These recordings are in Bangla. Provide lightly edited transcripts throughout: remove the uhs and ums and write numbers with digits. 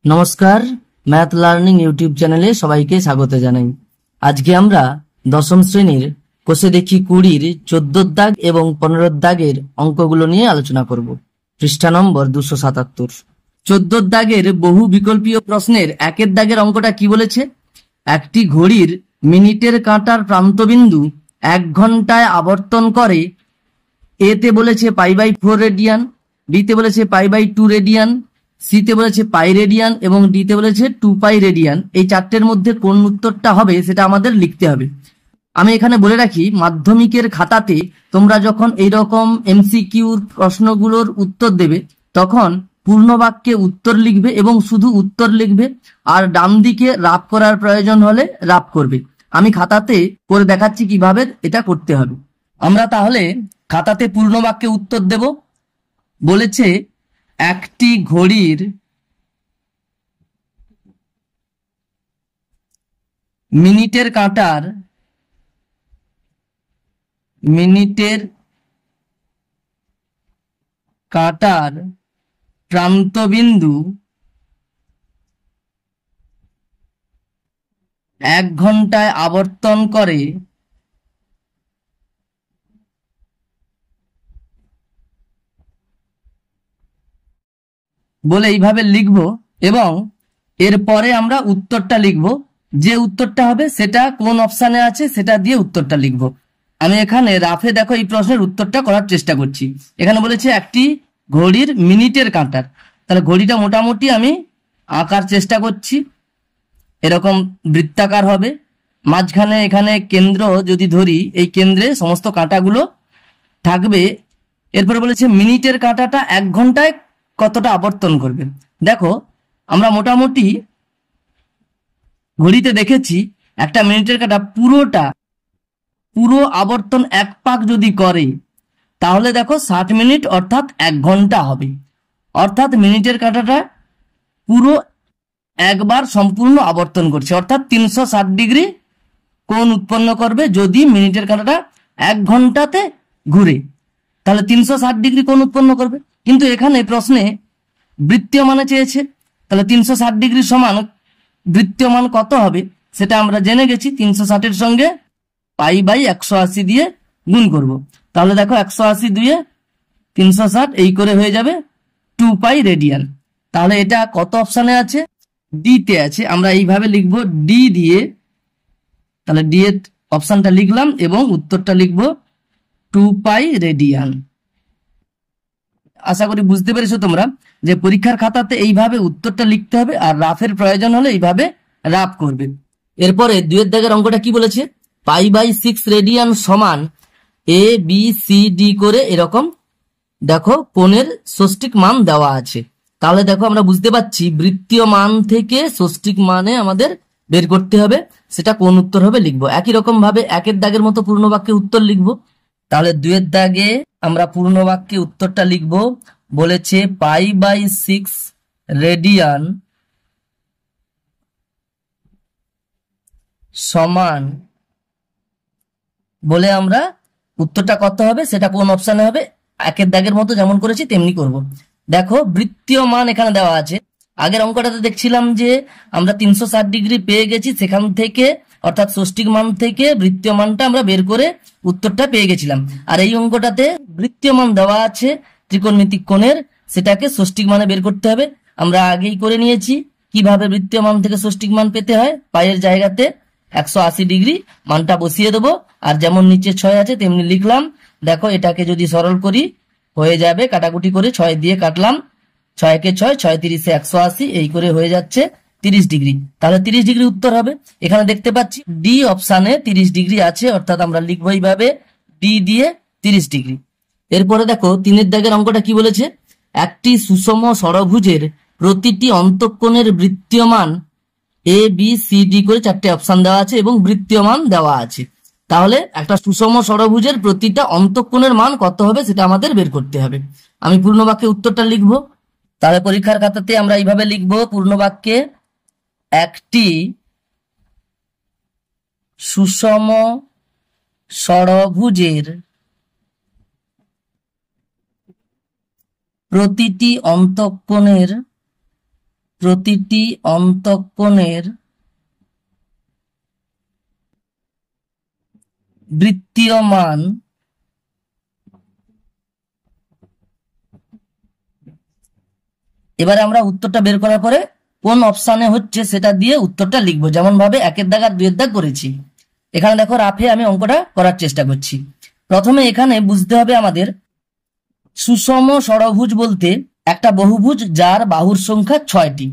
নমস্কার, ম্যাথ লার্নিং ইউটিউব চ্যানেলে সবাইকে স্বাগত জানাই। আজকে আমরা দশম শ্রেণীর কোষে দেখি 20-র 14 দাগ এবং 15 দাগের অঙ্কগুলো নিয়ে আলোচনা করব। পৃষ্ঠা নম্বর 277। 14 দাগের বহু বিকল্পীয় প্রশ্নের 1 দাগের অঙ্কটা কি বলেছে? একটি ঘড়ির মিনিটের কাঁটার প্রান্তবিন্দু 1 ঘন্টায় আবর্তন করে। এতে বলেছে π/4 রেডিয়ান, বিতে বলেছে π/2 রেডিয়ান, সিতে বলেছে পাই রেডিয়ান এবং ডিতে বলেছে 2π রেডিয়ান। এই চারটের মধ্যে কোন উত্তরটা হবে সেটা আমাদের লিখতে হবে। আমি এখানে বলে রাখি, মাধ্যমিকের খাতাতে তোমরা যখন এইরকম এমসিকিউর প্রশ্নগুলোর উত্তর দেবে তখন পূর্ণ বাক্যে উত্তর লিখবে এবং শুধু উত্তর লিখবে, আর ডান দিকে রাফ করার প্রয়োজন হলে রাফ করবে। আমি খাতাতে করে দেখাচ্ছি কিভাবে এটা করতে হবে। আমরা তাহলে খাতাতে পূর্ণ বাক্যে উত্তর দেব। বলেছে একটি ঘড়ির মিনিটের কাঁটার প্রান্তবিন্দু 1 ঘন্টায় আবর্তন করে। বলে এইভাবে লিখব এবং এরপরে আমরা উত্তরটা লিখব। যে উত্তরটা হবে সেটা কোন অপশানে আছে সেটা দিয়ে উত্তরটা লিখব। আমি এখানে রাফে দেখো এই প্রশ্নের উত্তরটা করার চেষ্টা করছি। এখানে বলেছে একটি ঘড়ির মিনিটের কাঁটার, তাহলে ঘড়িটা মোটামুটি আমি আঁকার চেষ্টা করছি। এরকম বৃত্তাকার হবে, মাঝখানে এখানে কেন্দ্র যদি ধরি, এই কেন্দ্রে সমস্ত কাঁটাগুলো থাকবে। এরপরে বলেছে মিনিটের কাঁটাটা 1 ঘন্টায় কতটা আবর্তন করবে। দেখো আমরা মোটামুটি ঘড়িতে দেখেছি একটা মিনিটের কাঁটা পুরো আবর্তন 1 পাক যদি করে তাহলে দেখো 60 মিনিট অর্থাৎ 1 ঘন্টা হবে। অর্থাৎ মিনিটের কাঁটাটা পুরো একবার সম্পূর্ণ আবর্তন করছে, অর্থাৎ 360 ডিগ্রি কোণ উৎপন্ন করবে যদি মিনিটের কাঁটাটা 1 ঘন্টাতে ঘুরে, তাহলে 360 ডিগ্রি কোণ উৎপন্ন করবে। কিন্তু এখানে প্রশ্নে বৃত্তীয় মানে চেয়েছে, তাহলে 360 ডিগ্রি সমান বৃত্তীয় মান কত হবে সেটা আমরা জেনে গেছি। 360-এর সঙ্গে π/180 দিয়ে গুণ করব। তাহলে দেখো 180 দিয়ে 360 এই করে হয়ে যাবে 2π রেডিয়ান। তাহলে এটা কত অপশানে আছে? ডিতে আছে। আমরা এইভাবে লিখব ডি দিয়ে, তাহলে ডি এর অপশানটা লিখলাম এবং উত্তরটা লিখব 2π রেডিয়ান। আশা করি বুঝতে পেরেছো তোমরা যে পরীক্ষার খাতাতে এইভাবে উত্তরটা লিখতে হবে, আর রাফের প্রয়োজন হলে এইভাবে রাফ করবে। এরপরে 2 দাগের অঙ্কটা কি বলেছে? π/6 রেডিয়ান সমান এ বি সি ডি করে এরকম দেখো কোণের ষষ্ঠিক মান দেওয়া আছে। তাহলে দেখো আমরা বুঝতে পারছি বৃত্তীয় মান থেকে ষষ্ঠিক মানে আমাদের বের করতে হবে, সেটা কোন উত্তর হবে লিখবো। একই রকম ভাবে 1 দাগের মতো পূর্ণ বাক্যে উত্তর লিখবো। তাহলে 2 দাগে আমরা পূর্ণ বাক্যে উত্তরটা লিখব। বলেছে π/6 রেডিয়ান সমান, বলে আমরা উত্তরটা কত হবে সেটা কোন অপশানে হবে 1 দাগের মতো যেমন করেছি তেমনি করব। দেখো বৃত্তীয় মান এখানে দেওয়া আছে। আগের অঙ্কটাতে দেখছিলাম যে আমরা 360 ডিগ্রি পেয়ে গেছি, সেখান থেকে অর্থাৎ ষষ্ঠিক মান থেকে বৃত্তীয় মানটা আমরা বের করে উত্তরটা পেয়ে গেছিলাম। আর এই অঙ্কটাতে বৃত্তীয় মান দেওয়া আছে ত্রিকোণমিতিক কোণের, সেটাকে ষষ্ঠিক মানে বের করতে হবে। আমরা আগেই করে নিয়েছি কিভাবে বৃত্তীয় মান থেকে ষষ্ঠিক মান পেতে হয়। পায়ের জায়গাতে 180 ডিগ্রি মানটা বসিয়ে দেবো, আর যেমন নিচে 6 আছে তেমনি লিখলাম। দেখো এটাকে যদি সরল করি হয়ে যাবে, কাটাকুটি করে 6 দিয়ে কাটলাম, 6 কে 6, 6 × 180 এই করে হয়ে যাচ্ছে 30 ডিগ্রি। তাহলে 30 ডিগ্রি উত্তর হবে। এখানে দেখতে পাচ্ছি ডি অপশানে 30 ডিগ্রি আছে, অর্থাৎ আমরা লিখবো এইভাবে ডি দিয়ে 30 ডিগ্রি। এরপরে দেখো 3 দাগের অঙ্কটা কি বলেছে? একটি সুষম ষড়ভুজের প্রতিটি অন্তঃকোণের বৃত্তীয় মান এ বি সি ডি করে 4টে অপশান দেওয়া আছে এবং বৃত্তীয় মান দেওয়া আছে। তাহলে একটা সুষম ষড়ভুজের প্রতিটা অন্তঃকোণের মান কত হবে সেটা আমাদের বের করতে হবে। আমি পূর্ণ বাক্যে উত্তরটা লিখবো। তাহলে পরীক্ষার খাতাতে আমরা এইভাবে লিখবো পূর্ণ বাক্যে, একটি সুষম ষড়ভুজের প্রতিটি অন্তঃকোণের প্রতিটি অন্তঃকোণের বৃত্তীয় মান এবারে আমরা উত্তরটা বের করার পরে কোন অপশানে হচ্ছে সেটা দিয়ে উত্তরটা লিখবো, যেমন ভাবে 1 দাগ আর 2 দাগ করেছি। এখানে দেখো রাফে আমি অঙ্কটা করার চেষ্টা করছি। প্রথমে এখানে বুঝতে হবে আমাদের সুষম ষড়ভুজ বলতে একটা বহুভুজ যার বাহুর সংখ্যা 6টি।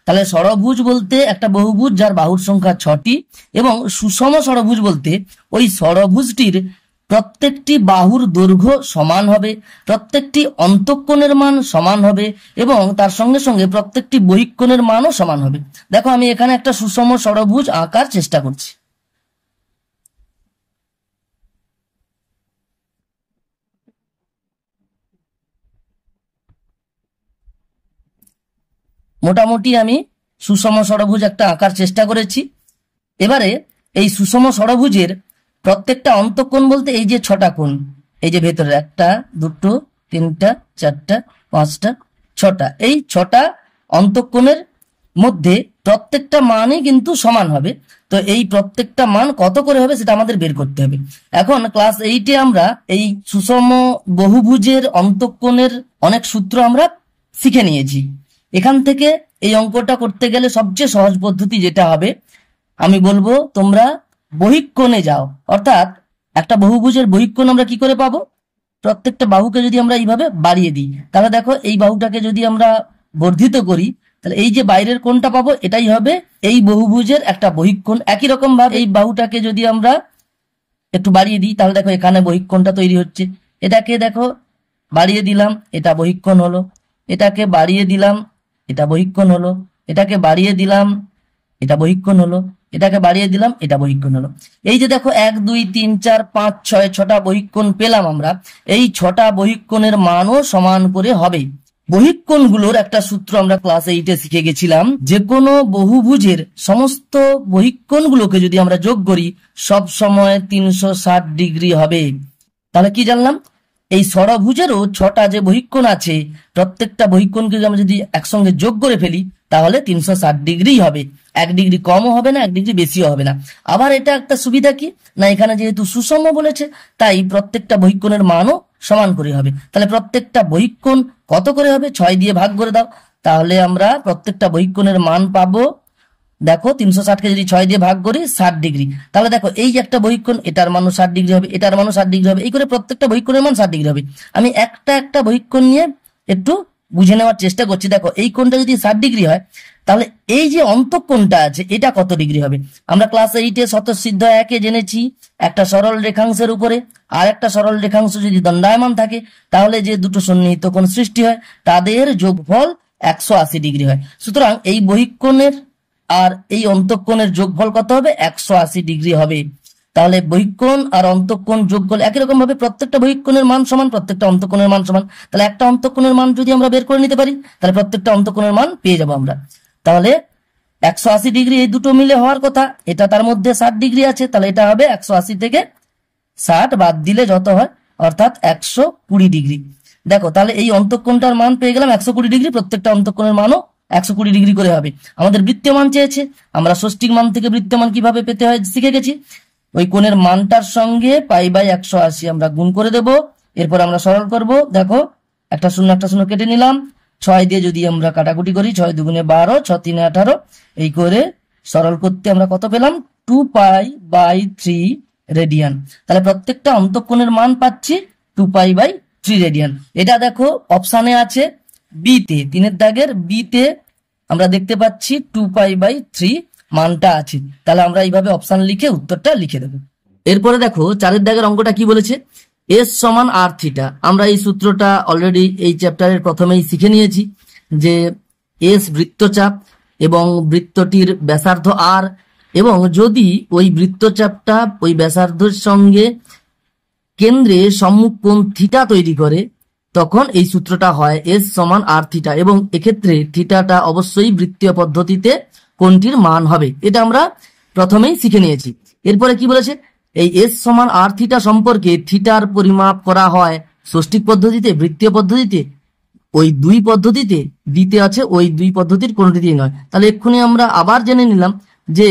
তাহলে ষড়ভুজ বলতে একটা বহুভুজ যার বাহুর সংখ্যা 6টি, এবং সুষম ষড়ভুজ বলতে ওই ষড়ভুজটির প্রত্যেকটি বাহুর দৈর্ঘ্য সমান হবে, প্রত্যেকটি অন্তঃকোণের মান সমান হবে, এবং তার সঙ্গে সঙ্গে প্রত্যেকটি বহিঃকোণের মানও সমান হবে। দেখো আমি এখানে একটা সুষম ষড়ভুজ আঁকার চেষ্টা করছি। মোটামুটি আমি সুষম ষড়ভুজ একটা আঁকার চেষ্টা করেছি। এবারে এই সুষম ষড়ভুজের প্রত্যেকটা অন্তঃকোণ বলতে এই যে 6টা কোণ, এই যে ভেতরে 1টা 2টো 3টা 4টা 5টা 6টা, এই 6টা অন্তঃকোণের মধ্যে প্রত্যেকটা মানই কিন্তু সমান হবে। তো এই প্রত্যেকটা মান কত করে হবে সেটা আমাদের বের করতে হবে। এখন ক্লাস 8-এ আমরা এই সুষম বহুভুজের অন্তঃকোণের অনেক সূত্র আমরা শিখে নিয়েছি। এখান থেকে এই অঙ্কটা করতে গেলে সবচেয়ে সহজ পদ্ধতি যেটা হবে, আমি বলবো তোমরা বহিঃকোণে যাও। অর্থাৎ একটা বহুভুজের বহিঃকোণ আমরা কি করে পাবো? প্রত্যেকটা বাহুকে যদি আমরা এইভাবে বাড়িয়ে দিই, তাহলে দেখো এই বাহুটাকে যদি আমরা বর্ধিত করি, তাহলে এই যে বাইরের কোণটা পাবো এটাই হবে এই বহুভুজের একটা বহিঃকোণ। একই রকম ভাবে এই বাহুটাকে যদি আমরা একটু বাড়িয়ে দিই, তাহলে দেখো এখানে বহিঃকোণটা তৈরি হচ্ছে। এটাকে দেখো বাড়িয়ে দিলাম, এটা বহিঃকোণ হলো। এটাকে বাড়িয়ে দিলাম, এটা বহিঃকোণ হলো। এটাকে বাড়িয়ে দিলাম, এটা বহিঃকোণ হলো। এটাকে বাড়িয়ে দিলাম, এটা বহিঃকোণ হলো। এই যে দেখো 1 2 3 4 5 6 6টা বহিঃকোণ পেলাম আমরা। এই 6টা বহিঃকোণের মানও সমান করে হবে। বহিঃকোণগুলোর একটা সূত্র আমরা ক্লাস 8-এ শিখে গেছিলাম, যে কোনো বহুভুজের সমস্ত বহিঃকোণগুলোকে যদি আমরা যোগ করি সব সময় 360 ডিগ্রি হবে। তাহলে কি জানলাম? এই ষড়ভুজেরও 6টা যে বহিঃকোণ আছে, প্রত্যেকটা বহিঃকোণকে আমরা যদি একসঙ্গে যোগ করে ফেলি তাহলে 360 ডিগ্রি হবে। 1 ডিগ্রি কমও হবে না, 1 ডিগ্রি বেশিও হবে না। আবার এটা একটা সুবিধা কি না, এখানে যেহেতু সুষম বলেছে তাই প্রত্যেকটা বহিঃকোণের মানও সমান করে হবে। তাহলে প্রত্যেকটা বহিঃকোণ কত করে হবে? 6 দিয়ে ভাগ করে দাও, তাহলে আমরা প্রত্যেকটা বহিঃকোণের মান পাবো। দেখো 360কে যদি 6 দিয়ে ভাগ করি 60 ডিগ্রি। তাহলে দেখো এই যে একটা বহিঃকোণ, এটার মানও 60 ডিগ্রি হবে, এটার মানও 60 ডিগ্রি হবে। এই করে প্রত্যেকটা বহিঃকোণের মান 60 ডিগ্রি হবে। আমি একটা বহিঃকোণ নিয়ে একটু বুঝে নেওয়ার চেষ্টা করছি। দেখো এই কোণটা যদি 60 ডিগ্রি হয়, তাহলে এই যে অন্তঃকোণটা আছে এটা কত ডিগ্রি হবে? আমরা ক্লাস 8-এ স্বতঃসিদ্ধ 1-এ জেনেছি, একটা সরল রেখাংশের উপরে আর একটা সরল রেখাংশ যদি দণ্ডায়মান থাকে তাহলে যে দুটো সন্নিহিত কোণ সৃষ্টি হয় তাদের যোগফল 180 ডিগ্রি হয়। সুতরাং এই বহিঃকোণের আর এই অন্তঃকোণের যোগফল কত হবে? 180 ডিগ্রি হবে। তাহলে বহিঃকোণ আর অন্তঃকোণ যোগ করলে একই রকম ভাবে প্রত্যেকটা বহিঃকোণের মান সমান, প্রত্যেকটা অন্তঃকোণের মান সমান। তাহলে একটা অন্তঃকোণের মান যদি আমরা বের করে নিতে পারি তাহলে প্রত্যেকটা অন্তঃকোণের মান পেয়ে যাবো আমরা। তাহলে 180 ডিগ্রি এই দুটো মিলে হওয়ার কথা, এটা তার মধ্যে 60 ডিগ্রি আছে, তাহলে এটা হবে 180 থেকে 60 বাদ দিলে যত হয়, অর্থাৎ 120 ডিগ্রি। দেখো তাহলে এই অন্তঃকোণটার মান পেয়ে গেলাম 120 ডিগ্রি, প্রত্যেকটা অন্তঃকোণের মানও 120 ডিগ্রি করে হবে। আমাদের বৃত্তীয় মান চেয়েছে, আমরা ষষ্ঠিক মান থেকে বৃত্তীয় মান কিভাবে পেতে হয় শিখে গেছি। ওই কোণের মানটার সঙ্গে π/180 আমরা গুণ করে দেব, এরপর আমরা সরল করব। দেখো একটা শূন্য কেটে নিলাম, 6 দিয়ে যদি আমরা কাটাকুটি করি 6 2 12 6 3 18, এই করে সরল করতে আমরা কত পেলাম? 2π/3 রেডিয়ান। তাহলে প্রত্যেকটা অন্তঃকোণের মান পাচ্ছি 2π/3 রেডিয়ান। এটা দেখো অপশানে আছে বিতে, 3-এর দাগের বিতে আমরা দেখতে পাচ্ছি 2π/3 মানটা আছে। তাহলে আমরা এইভাবে অপশান লিখে উত্তরটা লিখে দেবো। এরপরে দেখো 4-এর দাগের অঙ্কটা কি বলেছে? S সমান r থিটা। আমরা এই সূত্রটা অলরেডি এই চ্যাপ্টারের প্রথমেই শিখে নিয়েছি, যে S বৃত্তচাপ এবং বৃত্তটির ব্যাসার্ধ r, এবং যদি ওই বৃত্তচাপটা ওই ব্যাসার্ধের সঙ্গে কেন্দ্রে সম্মুখ কোণ থিটা তৈরি করে তখন এই সূত্রটা হয় S সমান r থিটা, এবং এক্ষেত্রে থিটাটা অবশ্যই বৃত্তীয় পদ্ধতিতে কোণটির মান হবে। এটা আমরা প্রথমেই শিখে নিয়েছি। এরপরে কি বলেছে? এই S সমান r থিটা সম্পর্কে থিটার পরিমাপ করা হয় ষষ্ঠিক পদ্ধতিতে, বৃত্তীয় পদ্ধতিতে। ওই দুই পদ্ধতিতে, বিতে আছে ওই দুই পদ্ধতির কোনটিতেই নয়। তাহলে এক্ষুনি আমরা আবার জেনে নিলাম যে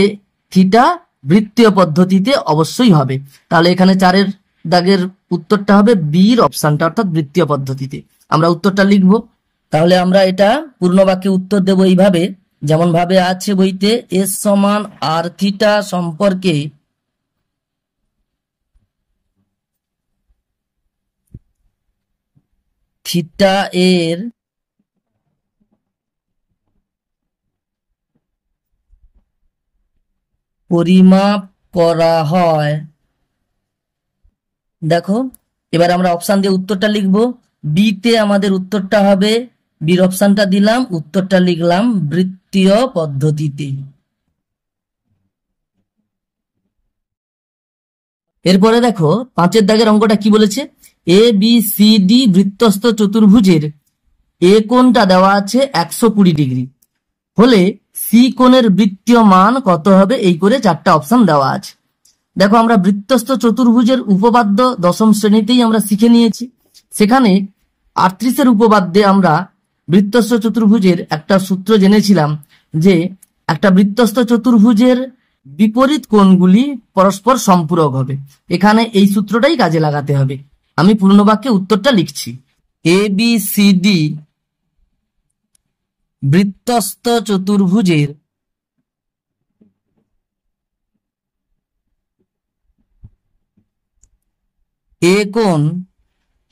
থিটা বৃত্তীয় পদ্ধতিতে অবশ্যই হবে। তাহলে এখানে 4-এর দাগের উত্তরটা হবে বির অপশনটা, অর্থাৎ বৃত্তীয় পদ্ধতিতে। আমরা উত্তরটা লিখব। তাহলে আমরা এটা পূর্ণ বাক্যে উত্তর দেব এইভাবে, যেমন ভাবে আছে বইতে, এস সমান আর থিটা সম্পর্কে থিটা এর পরিমাপ করা হয়। দেখো এবার আমরা অপশন দিয়ে উত্তরটা লিখব। বিতে আমাদের উত্তরটা হবে, বির অপশনটা দিলাম, উত্তরটা লিখলাম বৃত্তীয় পদ্ধতিতে। এরপরে দেখো 5-এর দাগের অঙ্কটা কি বলেছে, এ বি সি ডি বৃত্তস্থ চতুর্ভুজের এ কোণটা দেওয়া আছে 120 ডিগ্রি হলে সি কোণের বৃত্তীয় মান কত হবে, এই করে 4টা অপশন দেওয়া আছে। দেখো আমরা বৃত্তস্থ চতুর্ভুজের উপপাদ্য দশম শ্রেণীতেই আমরা শিখে নিয়েছি। সেখানে 38-এর উপপাদ্যে আমরা বৃত্তস্থ চতুর্ভুজের একটা সূত্র জেনেছিলাম যে একটা বৃত্তস্থ চতুর্ভুজের বিপরীত কোণগুলি পরস্পর সম্পূরক হবে। এখানে এই সূত্রটাই কাজে লাগাতে হবে। আমি পূর্ণ বাক্যে উত্তরটা লিখছি। এ বি সি ডি বৃত্তস্থ চতুর্ভুজের এ কোণ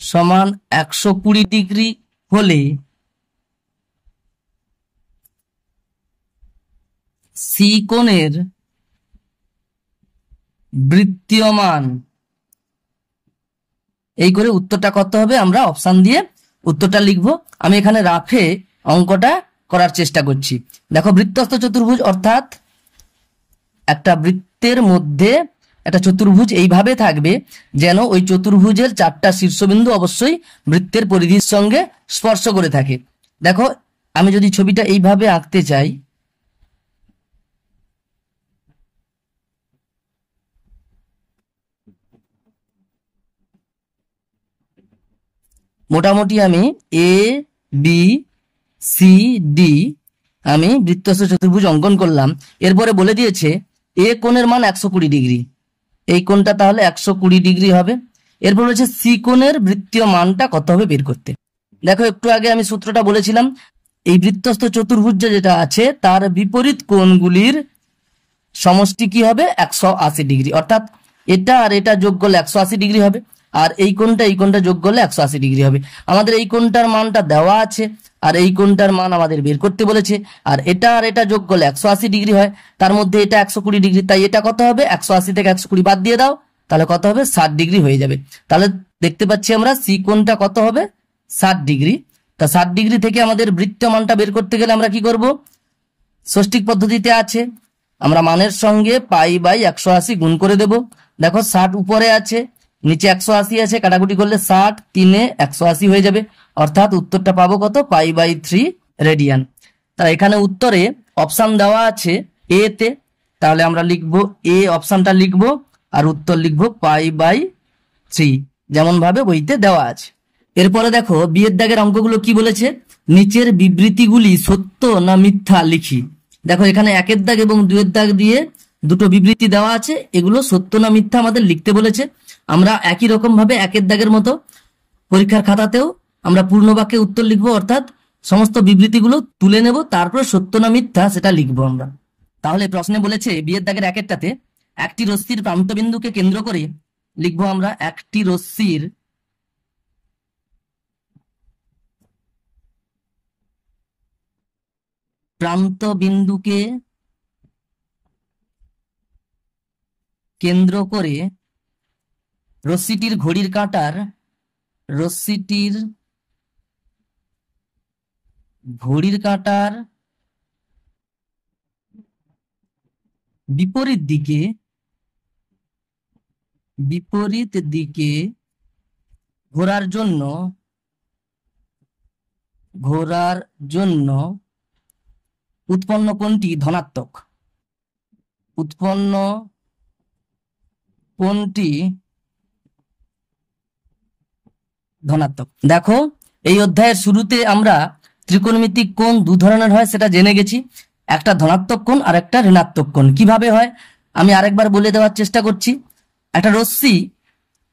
সমান 120 ডিগ্রি হলে সি কোণের বৃত্তীয় মান, এই করে উত্তরটা কত হবে আমরা অপশন দিয়ে উত্তরটা লিখব। আমি এখানে রাফে অঙ্কটা করার চেষ্টা করছি। দেখো বৃত্তস্থ চতুর্ভুজ অর্থাৎ একটা বৃত্তের মধ্যে একটা চতুর্ভুজ এইভাবে থাকবে যেন ওই চতুর্ভুজের 4টা শীর্ষবিন্দু অবশ্যই বৃত্তের পরিধির সঙ্গে স্পর্শ করে থাকে। দেখো আমি যদি ছবিটা এইভাবে আঁকতে চাই, মোটামুটি আমি এ বি সি ডি আমি বৃত্তস্থ চতুর্ভুজ অঙ্কন করলাম। এরপরে বলে দিয়েছে এ কোণের মান 120 ডিগ্রি, এই কোণটা তাহলে 120 ডিগ্রি হবে। এরপর রয়েছে সি কোণের বৃত্তীয় মানটা কত হবে বের করতে। দেখো একটু আগে আমি সূত্রটা বলেছিলাম, এই বৃত্তস্থ চতুর্ভুজ যেটা আছে তার বিপরীত কোণগুলির সমষ্টি কি হবে, 180 ডিগ্রি, অর্থাৎ এটা আর এটা যোগ করলে 180 ডিগ্রি হবে, আর এই কোণটা যোগ করলে 180 ডিগ্রি হবে। আমাদের এই কোণটার মানটা দেওয়া আছে আর এই কোণটার মান আমাদের বের করতে বলেছে, আর এটা যোগ করলে 180 ডিগ্রি হয়, তার মধ্যে এটা 120 ডিগ্রি, তাই এটা কত হবে, 180 থেকে 120 বাদ দিয়ে দাও, তাহলে কত হবে, 60 ডিগ্রি হয়ে যাবে। তাহলে দেখতে পাচ্ছি আমরা সি কোণটা কত হবে, 60 ডিগ্রি। তা 60 ডিগ্রি থেকে আমাদের বৃত্তীয় মানটা বের করতে গেলে আমরা কি করব, ষষ্ঠিক পদ্ধতিতে আছে, আমরা মানের সঙ্গে π/180 গুণ করে দেব। দেখো 60 উপরে আছে, নিচে 180 আছে, কাটাকুটি করলে 60 3 180 হয়ে যাবে, অর্থাৎ উত্তরটা পাবো কত, π/3 রেডিয়ান। তা এখানে উত্তরে অপশন দেওয়া আছে এ তে, তাহলে আমরা লিখব এ অপশনটা লিখব আর উত্তর লিখব π/3, যেমন ভাবে বইতে দেওয়া আছে। এরপরে দেখো বিয়ের দাগের অঙ্কগুলো কি বলেছে, নিচের বিবৃতিগুলি সত্য না মিথ্যা লিখি। দেখো এখানে 1-এর দাগ এবং 2-এর দাগ দিয়ে দুটো বিবৃতি দেওয়া আছে, এগুলো সত্য না মিথ্যা আমাদের লিখতে বলেছে। আমরা একই রকম ভাবে 1-এর দাগের মতো পরীক্ষার খাতাতেও আমরা পূর্ণ বাক্যে উত্তর লিখবো, অর্থাৎ সমস্ত বিবৃতিগুলো তুলে নেব, তারপরে সত্য না মিথ্যা সেটা লিখবো আমরা। তাহলে প্রশ্নে বলেছে বিয়ের দাগের 1-এরটাতে একটি রশ্মির প্রান্তবিন্দুকে কেন্দ্র করে লিখবো আমরা একটি রশ্মির প্রান্তবিন্দুকে কেন্দ্র করে রশ্মিটির ঘড়ির কাঁটার বিপরীত দিকে ঘোরার জন্য উৎপন্ন কোণটি ধনাত্মক, দেখো এই অধ্যায়ের শুরুতে আমরা ত্রিকোণমিতিক কোণ দু ধরনের হয় সেটা জেনে গেছি, একটা ধনাত্মক কোণ আর একটা ঋণাত্মক কোণ। কিভাবে হয় আমি আরেকবার বলে দেওয়ার চেষ্টা করছি। একটা রশ্মি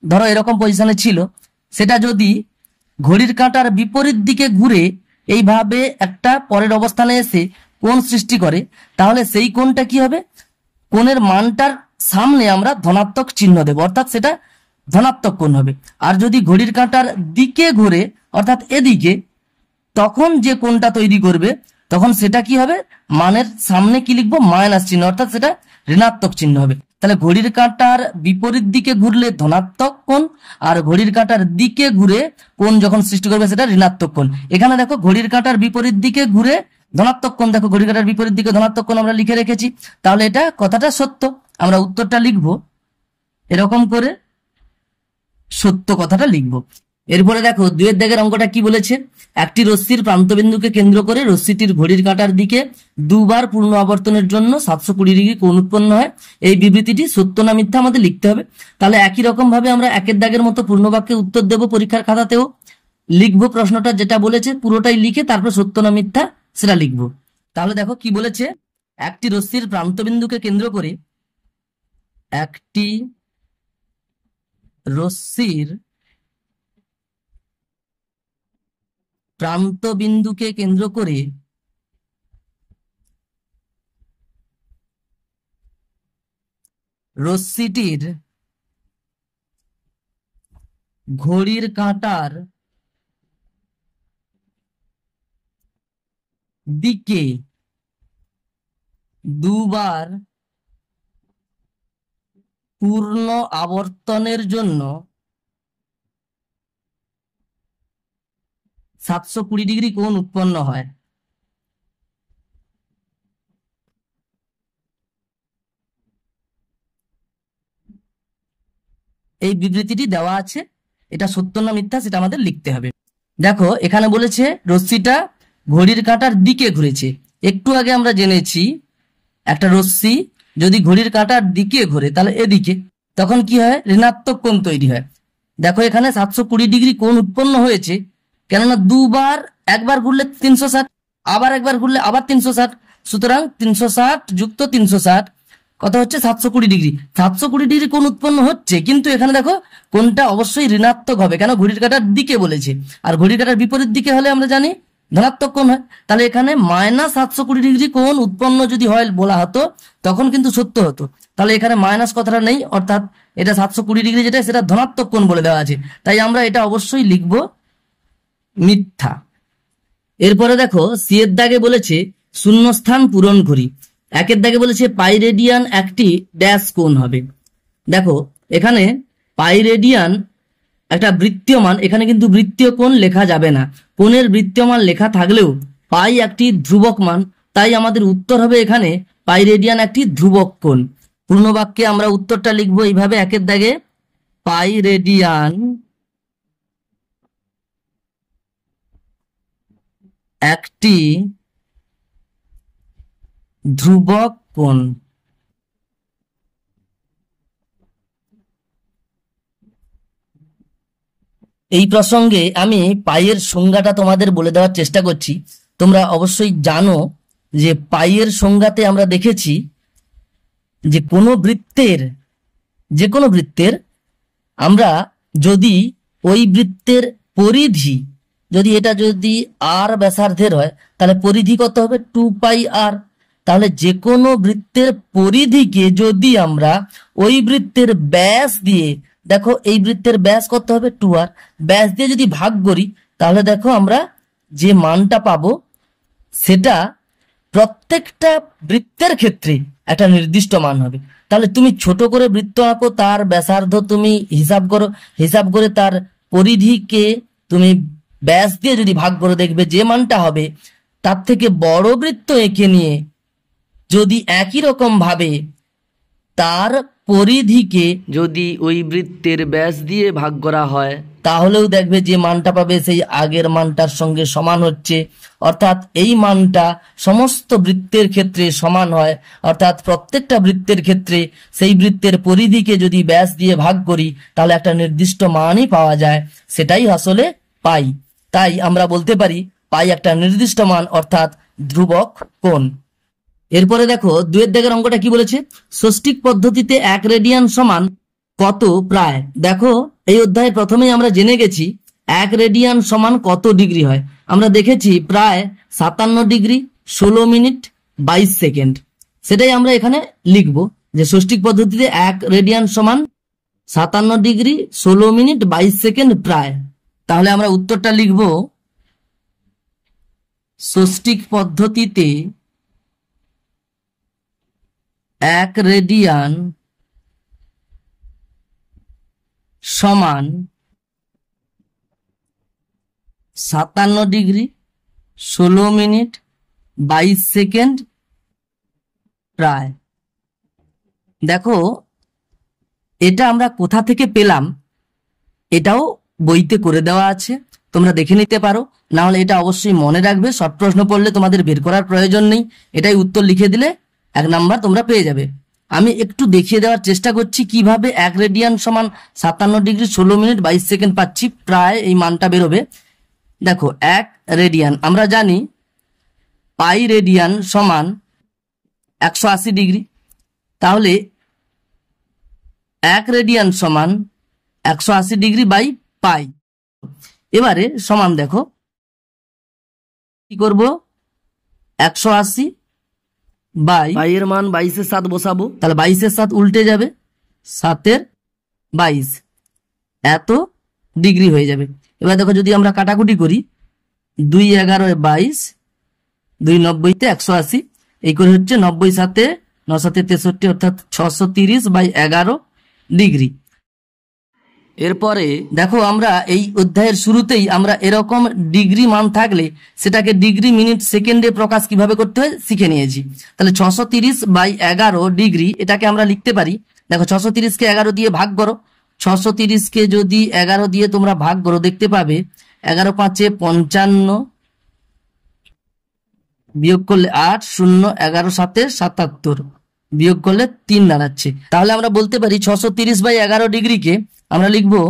ধরো এরকম পজিশনে ছিল, সেটা যদি ঘড়ির কাঁটার বিপরীত দিকে ঘুরে এইভাবে একটা পরের অবস্থানে এসে কোণ সৃষ্টি করে, তাহলে সেই কোণটা কি হবে, কোণের মানটার সামনে আমরা ধনাত্মক চিহ্ন দেব, অর্থাৎ সেটা ধনাত্মক কোণ হবে। আর যদি ঘড়ির কাঁটার দিকে ঘুরে অর্থাৎ এদিকে, তখন যে কোণটা তৈরি করবে তখন সেটা কি হবে, মানের সামনে কি লিখবো, মাইনাস চিহ্ন, অর্থাৎ সেটা ঋণাত্মক চিহ্ন হবে। তাহলে ঘড়ির কাঁটার বিপরীত দিকে ঘুরলে ধনাত্মক কোণ, আর ঘড়ির কাঁটার দিকে ঘুরে কোণ যখন সৃষ্টি করবে সেটা ঋণাত্মক কোণ। এখানে দেখো ঘড়ির কাঁটার বিপরীত দিকে ঘুরে ধনাত্মক কোণ, দেখো ঘড়ির কাঁটার বিপরীত দিকে ধনাত্মক কোণ আমরা লিখে রেখেছি। তাহলে এটা কথাটা সত্য, আমরা উত্তরটা লিখবো এরকম করে, সত্য কথাটা লিখবো। এরপরে দেখো 2 দাগের অঙ্কটা কি বলেছে, একটি রশ্মির প্রান্তবিন্দুকে কেন্দ্র করে রশ্মিটির ঘড়ির কাঁটার দিকে দুবার পূর্ণ আবর্তনের জন্য 720 ডিগ্রি কোণ উৎপন্ন হয়। এই বিবৃতিটি সত্য না মিথ্যা আমাদের লিখতে হবে। তাহলে একই রকম ভাবে আমরা 1 দাগের মতো পূর্ণ বাক্যে উত্তর দেব, পরীক্ষার খাতাতেও লিখবো, প্রশ্নটা যেটা বলেছে পুরোটাই লিখে তারপর সত্য না মিথ্যা সেটা লিখবো। তাহলে দেখো কি বলেছে, একটি রশ্মির প্রান্তবিন্দুকে কেন্দ্র করে, একটি রশ্মির প্রান্তবিন্দুকে কেন্দ্র করে রশ্মিটির ঘড়ির কাঁটার দিকে দুবার পূর্ণ আবর্তনের জন্য 720 ডিগ্রি কোণ উৎপন্ন হয়। এই বিবৃতিটি দেওয়া আছে, এটা সত্য না মিথ্যা সেটা আমাদের লিখতে হবে। দেখো এখানে বলেছে রশ্মিটা ঘড়ির কাঁটার দিকে ঘুরেছে। একটু আগে আমরা জেনেছি একটা রশ্মি যদি ঘড়ির কাঁটার দিকে ঘুরে তাহলে এদিকে, তখন কি হয়, ঋণাত্মক কোণ তৈরি হয়। দেখো এখানে 720 ডিগ্রি কোণ উৎপন্ন হয়েছে, কেননা দুবার, একবার ঘুরলে 360, আবার একবার ঘুরলে আবার 360, সুতরাং 360 যুক্ত 360 কত হচ্ছে 720 ডিগ্রি। 720 ডিগ্রি কোণ উৎপন্ন হচ্ছে, কিন্তু এখানে দেখো কোণটা অবশ্যই ঋণাত্মক হবে, কেন ঘড়ির কাঁটার দিকে বলেছে, আর ঘড়ির কাঁটার বিপরীত দিকে হলে আমরা জানি ধনাত্মক কোণ হয়। তাহলে এখানে -720 ডিগ্রি কোণ উৎপন্ন যদি হয় বলা হতো তখন কিন্তু সত্য হতো। তাহলে এখানে মাইনাস কথাটা নেই, অর্থাৎ এটা 720 ডিগ্রি যেটা সেটা ধনাত্মক কোণ বলে দেওয়া আছে, তাই আমরা এটা অবশ্যই লিখবো মিথ্যা। এরপরে দেখো সি এর দাগে বলেছে শূন্যস্থান পূরণ করি। 1 দাগে বলেছে পাই রেডিয়ান একটি ড্যাশ কোণ হবে। দেখো এখানে পাই রেডিয়ান একটা বৃত্তীয় মান, এখানে কিন্তু বৃত্তীয় কোণ লেখা যাবে না, কোণের বৃত্তীয় মান লেখা থাকলেও পাই একটি ধ্রুবক মান, তাই আমাদের উত্তর হবে এখানে পাই রেডিয়ান একটি ধ্রুবক কোণ। পূর্ণ বাক্যে আমরা উত্তরটা লিখবো এইভাবে 1 দাগে, পাই রেডিয়ান একটি ধ্রুবক কোণ। এই প্রসঙ্গে আমি পাইয়ের সংজ্ঞাটা তোমাদের বলে দেওয়ার চেষ্টা করছি। তোমরা অবশ্যই জানো যে পাইয়ের সংজ্ঞাতে আমরা দেখেছি যে কোনো বৃত্তের, যে কোনো বৃত্তের আমরা যদি ওই বৃত্তের পরিধি, যদি এটা যদি আর ব্যাসার্ধের হয় তাহলে পরিধি কত হবে, 2πr। তাহলে যে কোনো বৃত্তের পরিধিকে যদি আমরা ওই বৃত্তের ব্যাস দিয়ে, দেখো এই বৃত্তের ব্যাস কত হবে 2r, ব্যাস দিয়ে যদি ভাগ করি তাহলে দেখো আমরা যে মানটা পাবো সেটা প্রত্যেকটা বৃত্তের ক্ষেত্রে একটা নির্দিষ্ট মান হবে। তাহলে তুমি ছোট করে বৃত্ত আঁকো, তার ব্যাসার্ধ তুমি হিসাব করো, হিসাব করে তার পরিধিকে তুমি ব্যাস দিয়ে যদি ভাগ করে দেখবে যে মানটা হবে, তার থেকে বড় বৃত্ত এঁকে নিয়ে যদি একই রকম ভাবে তার পরিধিকে যদি ওই বৃত্তের ব্যাস দিয়ে ভাগ করা হয় তাহলেও দেখবে যে মানটা পাবে সেই আগের মানটার সঙ্গে সমান হচ্ছে। অর্থাৎ এই মানটা সমস্ত বৃত্তের ক্ষেত্রে সমান হয়, অর্থাৎ প্রত্যেকটা বৃত্তের ক্ষেত্রে সেই বৃত্তের পরিধিকে যদি ব্যাস দিয়ে ভাগ করি তাহলে একটা নির্দিষ্ট মানই পাওয়া যায়, সেটাই আসলে পাই। তাই আমরা বলতে পারি পাই একটা নির্দিষ্ট মান অর্থাৎ ধ্রুবক কোণ। এরপরে দেখো 2 দাগের অঙ্কটা কি বলেছে, ষষ্ঠিক পদ্ধতিতে 1 রেডিয়ান সমান কত প্রায়। দেখো এই অধ্যায়ে প্রথমেই আমরা জেনে গেছি 1 রেডিয়ান সমান কত ডিগ্রি হয়। আমরা দেখেছি প্রায় 57 ডিগ্রি 16 মিনিট 22 সেকেন্ড। সেটাই আমরা এখানে লিখব যে ষষ্ঠিক পদ্ধতিতে 1 রেডিয়ান সমান 57 ডিগ্রি 16 মিনিট 22 সেকেন্ড প্রায়। তাহলে আমরা উত্তরটা লিখব ষষ্ঠিক পদ্ধতিতে 1 রেডিয়ান সমান 57 ডিগ্রি 16 মিনিট 22 সেকেন্ড প্রায়। দেখো এটা আমরা কোথা থেকে পেলাম, এটাও বইতে করে দেওয়া আছে, তোমরা দেখে নিতে পারো। না হলে এটা অবশ্যই মনে রাখবে, শর্ট প্রশ্ন পড়লে তোমাদের বের করার প্রয়োজন নেই, এটাই উত্তর লিখে দিলে 1 নাম্বার তোমরা পেয়ে যাবে। আমি একটু দেখিয়ে দেওয়ার চেষ্টা করছি কিভাবে 1 রেডিয়ান সমান 57 ডিগ্রি 16 মিনিট 22 সেকেন্ড পাচ্ছি, প্রায় এই মানটা বেরোবে। দেখো 1 রেডিয়ান আমরা জানি পাই রেডিয়ান সমান 180 ডিগ্রি, তাহলে 1 রেডিয়ান সমান 180 ডিগ্রি বাই পাই। এবারে সমান দেখো কি করব, 180 বাই পাইয়ের মান 22-এর 7 বসাবো, তাহলে 22-এর 7 উল্টে যাবে, 7-এর 22 এত ডিগ্রি হয়ে যাবে। এবার দেখো যদি আমরা কাটাকুটি করি 2 11 22 2 90-তে 180, এই করে হচ্ছে 90 7 9 7 63 অর্থাৎ 630 বাই 11 ডিগ্রি। এরপরে দেখো আমরা এই অধ্যায়ের শুরুতেই আমরা এরকম ডিগ্রি মান থাকলে সেটাকে ডিগ্রি মিনিট সেকেন্ডে প্রকাশ কিভাবে করতে হয় শিখে নিয়েছি। তাহলে 630 বাই 11 ডিগ্রি এটাকে আমরা লিখতে পারি। দেখো 630-কে 11 দিয়ে ভাগ করো, 630-কে যদি 11 দিয়ে তোমরা ভাগ করো দেখতে পাবে 11 5 55 বিয়োগ করলে 8 0 11 7 77 বিয়োগ করলে 3 দাঁড়াচ্ছে। তাহলে আমরা বলতে পারি 630 বাই 11 ডিগ্রিকে আমরা লিখবো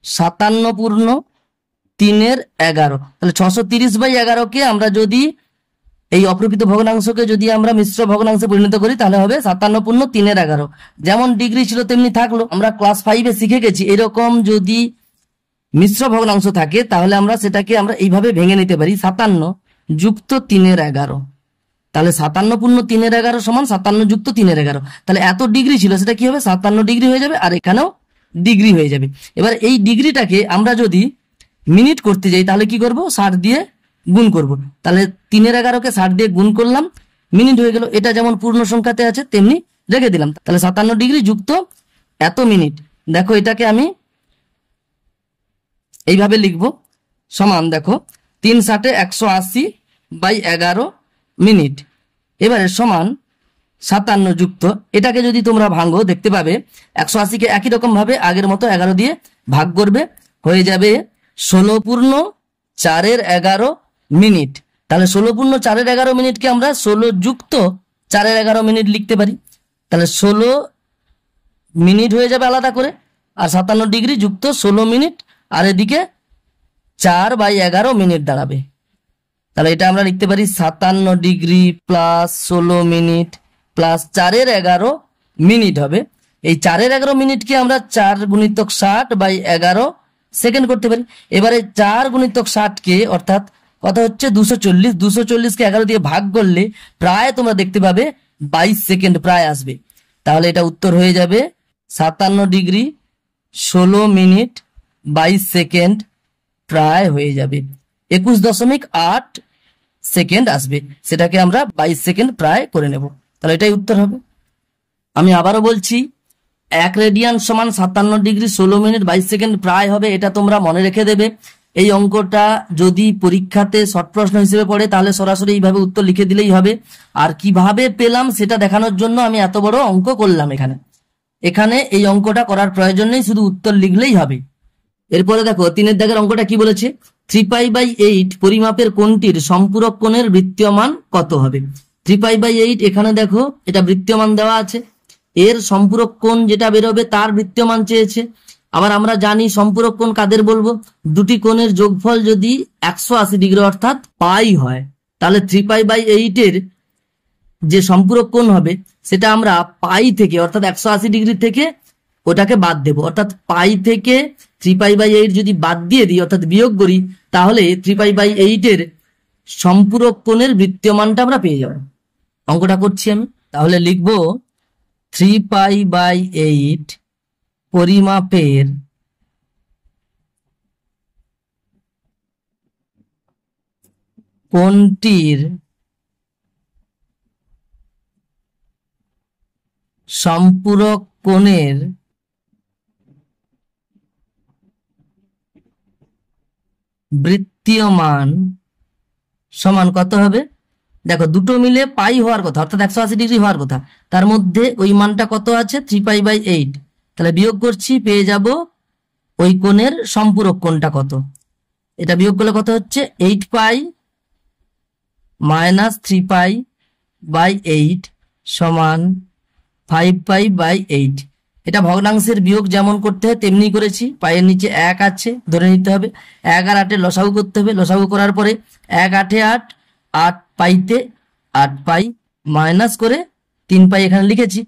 57 পূর্ণ 3-এর 11। তাহলে 630 বাই 11-কে আমরা যদি এই অপ্রকৃত ভগ্নাংশকে যদি আমরা মিশ্র ভগ্নাংশে পরিণত করি তাহলে হবে 57 পূর্ণ 3-এর 11। যেমন ডিগ্রি ছিল তেমনি থাকলো। আমরা ক্লাস 5-এ শিখে গেছি এরকম যদি মিশ্র ভগ্নাংশ থাকে তাহলে আমরা সেটাকে আমরা এইভাবে ভেঙে নিতে পারি 57 যুক্ত 3-এর 11। তাহলে 57 পূর্ণ 3-এর 11 সমান 57 যুক্ত 3-এর 11। তাহলে এত ডিগ্রি ছিল সেটা কি হবে 57 ডিগ্রি হয়ে যাবে, আর এখানেও ডিগ্রি হয়ে যাবে। এবার এই ডিগ্রিটাকে আমরা যদি মিনিট করতে যাই তাহলে কি করব, 60 দিয়ে গুণ করব। তাহলে 3-এর 11-কে 60 দিয়ে গুণ করলাম, মিনিট হয়ে গেল। এটা যেমন পূর্ণ সংখ্যাতে আছে তেমনি রেখে দিলাম। তাহলে 57 ডিগ্রি যুক্ত এত মিনিট। দেখো এটাকে আমি এইভাবে লিখব সমান দেখো 3 × 180 বাই 11 মিনিট। এবারে সমান 57 যুক্ত, এটাকে যদি তোমরা ভাঙো দেখতে পাবে 180-কে একই রকম ভাবে আগের মতো 11 দিয়ে ভাগ করবে, হয়ে যাবে 16 পূর্ণ 4-এর 11 মিনিট। তাহলে 16 পূর্ণ 4-এর 11 মিনিটকে আমরা 16 যুক্ত 4-এর 11 মিনিট লিখতে পারি। তাহলে 16 মিনিট হয়ে যাবে আলাদা করে, আর 57 ডিগ্রি যুক্ত 16 মিনিট, আর এদিকে 4 বাই 11 মিনিট দাঁড়াবে। তাহলে এটা আমরা লিখতে পারি 57 ডিগ্রি প্লাস 16 মিনিট প্লাস 4-এর 11 মিনিট হবে। এই 4-এর 11 মিনিটকে আমরা 4 গুণিতক 60 বাই 11 সেকেন্ড করতে পারি। এবারে 4 গুণিতক 60-কে অর্থাৎ কত হচ্ছে 240, 240-কে 11 দিয়ে ভাগ করলে প্রায় তোমরা দেখতে পাবে 22 সেকেন্ড প্রায় আসবে। তাহলে এটা উত্তর হয়ে যাবে 57 ডিগ্রি 16 মিনিট 22 সেকেন্ড প্রায় হয়ে যাবে 21.8 সেকেন্ড আসবে। সেটাকে আমরা 22 সেকেন্ড প্রায় করে নেব। তাহলে এটাই উত্তর হবে। আমি আবারও বলছি 1 রেডিয়ান সমান 57 ডিগ্রি 16 মিনিট 22 সেকেন্ড প্রায় হবে, এটা তোমরা মনে রেখে দেবে। এই অঙ্কটা যদি পরীক্ষাতে শর্ট প্রশ্ন হিসেবে পড়ে তাহলে সরাসরি এইভাবে উত্তর লিখে দিলেই হবে। আর কিভাবে পেলাম সেটা দেখানোর জন্য আমি এত বড় অঙ্ক করলাম। এখানে এই অঙ্কটা করার প্রয়োজন নেই, শুধু উত্তর লিখলেই হবে। এরপরে দেখো 3-এর দাগের অঙ্কটা কি বলেছে, 3π/8 পরিমাপের কোণটির সম্পূরক কোণের বৃত্তীয় মান কত হবে। 3π/8 এখানে দেখো এটা বৃত্তীয় মান দেওয়া আছে, এর সম্পূরক কোণ যেটা বেরোবে তার বৃত্তীয় মান চেয়েছে। আবার আমরা জানি সম্পূরক কোণ কাদের বলবো, দুটি কোণের যোগফল যদি 180 ডিগ্রি অর্থাৎ পাই হয়, তাহলে 3π/8 এর যে সম্পূরক কোণ হবে সেটা আমরা পাই থেকে অর্থাৎ 180 ডিগ্রি থেকে ওটাকে বাদ দেব, অর্থাৎ পাই থেকে 3π/8 যদি বাদ দিয়ে দিই অর্থাৎ বিয়োগ করি, তাহলে 3π/8 এর সম্পূরক কোণের বৃত্তীয় মানটা আমরা পেয়ে যাব। অঙ্কটা করছি আমি, তাহলে লিখব 3π/8 পরিমাপের কোণটির সম্পূরক কোণের বৃত্তীয় মান সমান কত হবে? দেখো দুটো মিলে পাই হওয়ার কথা অর্থাৎ 180 ডিগ্রি হওয়ার কথা, তার মধ্যে ওই মানটা কত আছে 3π/8, তাহলে বিয়োগ করছি পেয়ে যাব ওই কোণের সম্পূরক কোণটা কত। এটা বিয়োগ করলে কত হচ্ছে 8π - 3π/8 সমান 5π/8। এটা ভগ্নাংশের বিয়োগ যেমন করতে হয় তেমনি করেছি, পায়ের নিচে 1 আছে ধরে নিতে হবে, 1 আর 8 লসাগু করতে হবে, লসাগু করার পরে 1 8 8, 8 পাইতে 8π মাইনাস করে 3π এখানে লিখেছি।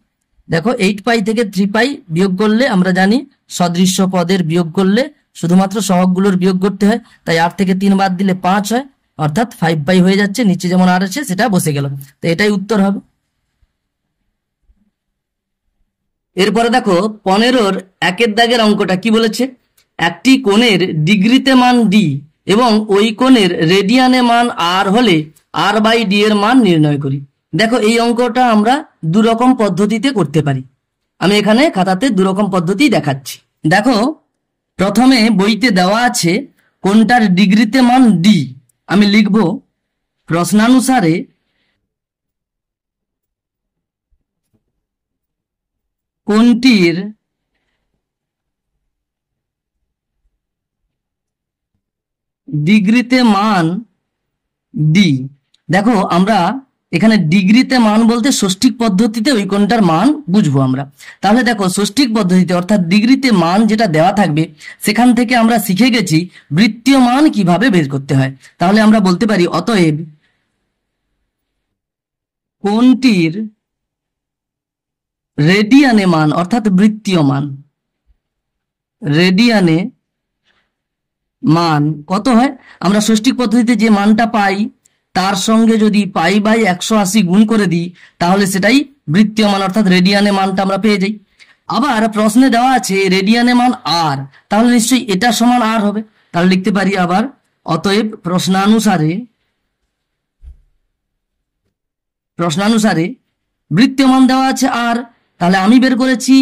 দেখো 8π থেকে 3π বিয়োগ করলে আমরা জানি সদৃশ্য পদের বিয়োগ করলে শুধুমাত্র সহগগুলোর বিয়োগ করতে হয়, তাই 8 থেকে 3 বাদ দিলে 5 হয় অর্থাৎ 5π হয়ে যাচ্ছে, নিচে যেমন আর আছে সেটা বসে গেল, তো এটাই উত্তর হবে। এরপরে দেখো 15-র 1-এর দাগের অঙ্কটা কি বলেছে, একটি কোণের ডিগ্রিতে মান ডি এবং ওই কোণের রেডিয়ানে মান আর হলে r/d এর মান নির্ণয় করি। দেখো এই অঙ্কটা আমরা দুরকম পদ্ধতিতে করতে পারি, আমি এখানে খাতাতে দুরকম পদ্ধতি দেখাচ্ছি। দেখো প্রথমে বইতে দেওয়া আছে কোণটার ডিগ্রিতে মান ডি, আমি লিখব প্রশ্নানুসারে কোণটির ডিগ্রিতে মান ডি। দেখো আমরা এখানে ডিগ্রিতে মান বলতে ষষ্ঠিক পদ্ধতিতে ওই কোণটার মান বুঝবো আমরা। তাহলে দেখো ষষ্ঠিক পদ্ধতিতে অর্থাৎ ডিগ্রিতে মান যেটা দেওয়া থাকবে সেখান থেকে আমরা শিখে গেছি বৃত্তীয় মান কিভাবে বের করতে হয়। তাহলে আমরা বলতে পারি অতএব কোণটির রেডিয়ানে মান অর্থাৎ বৃত্তীয় মান, রেডিয়ানে মান কত হয়, আমরা ষষ্ঠিক পদ্ধতিতে যে মানটা পাই তার সঙ্গে যদি π/180 গুণ করে দিই তাহলে সেটাই বৃত্তীয় মান অর্থাৎ রেডিয়ানে মানটা আমরা পেয়ে যাই। আবার প্রশ্নে দেওয়া আছে রেডিয়ানে মান আর, তাহলে নিশ্চয়ই এটা সমান আর হবে, তাহলে লিখতে পারি আবার অতএব প্রশ্নানুসারে বৃত্তীয় মান দেওয়া আছে আর, তাহলে আমি বের করেছি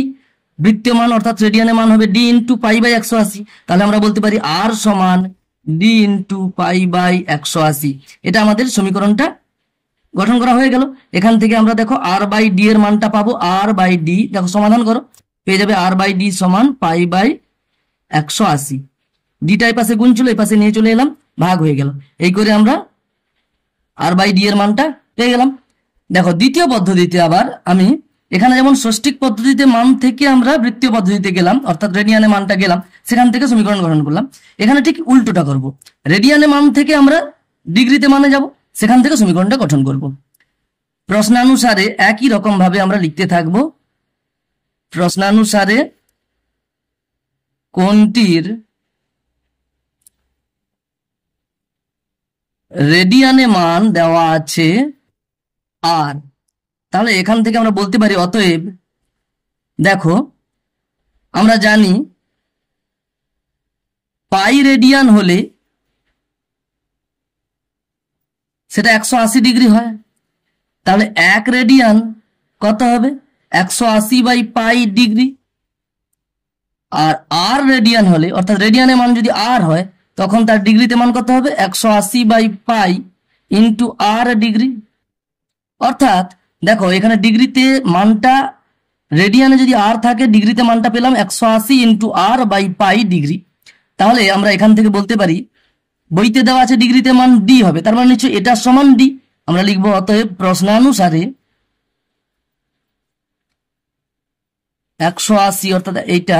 বৃত্তীয় মান অর্থাৎ রেডিয়ানে মান হবে ডি ইন্টু π/180, তাহলে আমরা বলতে পারি আর সমান ডি ইন্টু π/180। এটা আমাদের সমীকরণটা গঠন করা হয়ে গেল। এখান থেকে আমরা দেখো r/d এর মানটা পাবো, r/d দেখো সমাধান করো পেয়ে যাবে r/d সমান π/180। ডিটা এই পাশে গুণ ছিল এই পাশে নিয়ে চলে এলাম, ভাগ হয়ে গেল, এই করে আমরা r/d এর মানটা পেয়ে গেলাম। দেখো দ্বিতীয় পদ্ধতিতে আবার আমি এখানে যেমন ষষ্ঠিক পদ্ধতিতে মান থেকে আমরা বৃত্তীয় পদ্ধতিতে গেলাম অর্থাৎ রেডিয়ানে মানটা গেলাম, সেখান থেকে সমীকরণ গঠন করলাম, এখানে ঠিক উল্টোটা করব, রেডিয়ানে মান থেকে আমরা ডিগ্রিতে মানে যাব, সেখান থেকে সমীকরণটা গঠন করব। প্রশ্নানুসারে একই রকম ভাবে আমরা লিখতে থাকব, প্রশ্নানুসারে কোণটির রেডিয়ানে মান দেওয়া আছে আর, তাহলে এখান থেকে আমরা বলতে পারি অতএব দেখো আমরা জানি পাই রেডিয়ান হলে সেটা 180 ডিগ্রি হয়, তাহলে 1 রেডিয়ান কত হবে 180/পাই ডিগ্রি, আর আর রেডিয়ান হলে অর্থাৎ রেডিয়ানের মান যদি আর হয় তখন তার ডিগ্রিতে মান কত হবে 180/পাই ইন্টু আর ডিগ্রি। অর্থাৎ দেখো এখানে ডিগ্রিতে মানটা রেডিয়ানে যদি আর থাকে ডিগ্রিতে মানটা পেলাম 180 ইন্টু r/পাই ডিগ্রি, তাহলে আমরা এখান থেকে বলতে পারি বইতে দেওয়া আছে ডিগ্রিতে মান ডি হবে, তার মানে নিশ্চয়ই এটা সমান ডি, আমরা লিখবো অতএব প্রশ্নানুসারে 180 অর্থাৎ এইটা